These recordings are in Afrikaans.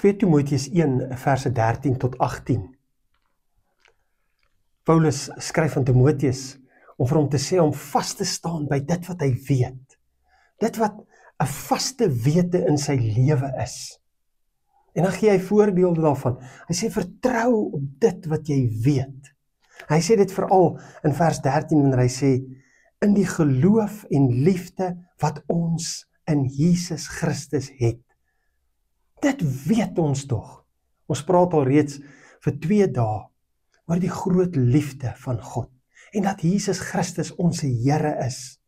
2 Timoteus 1 verse 13 tot 18. Paulus skryf aan Timoteus om vir hom te sê om vas te staan by dit wat hy weet. Dit wat 'n vaste wete in sy lewe is. En dan gee hy voorbeelde daarvan. Hy sê vertrou op dit wat jy weet. Hy sê dit veral in vers 13 wanneer hy sê in die geloof en liefde wat ons in Jesus Christus het. Dit weet ons tog. Ons praat al reeds vir 2 dae oor die groot liefde van God en dat Jesus Christus ons Here is.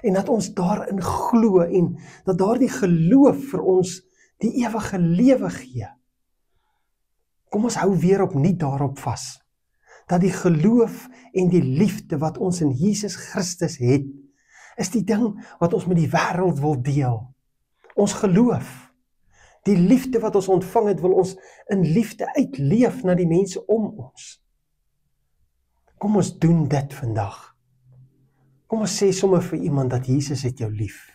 En dat ons daarin glo en dat daardie geloof vir ons die ewige lewe gee. Kom ons hou weer opnuut daarop vas. Dat die geloof en die liefde wat ons in Jesus Christus het, is die ding wat ons met die wêreld wil deel. Ons geloof. Die liefde wat ons ontvang het, wil ons in liefde uitleef na die mense om ons. Kom ons doen dit vandag. Kom ons sê sommer vir iemand dat Jesus het jou lief.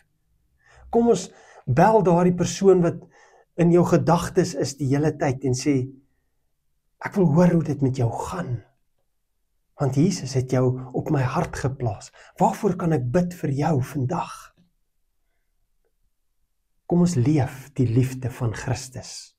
Kom ons bel daardie persoon wat in jou gedagtes is die hele tyd en sê, ek wil hoor hoe dit met jou gaan. Want Jesus het jou op my hart geplaas. Waarvoor kan ek bid vir jou vandag? Kom ons leef die liefde van Christus.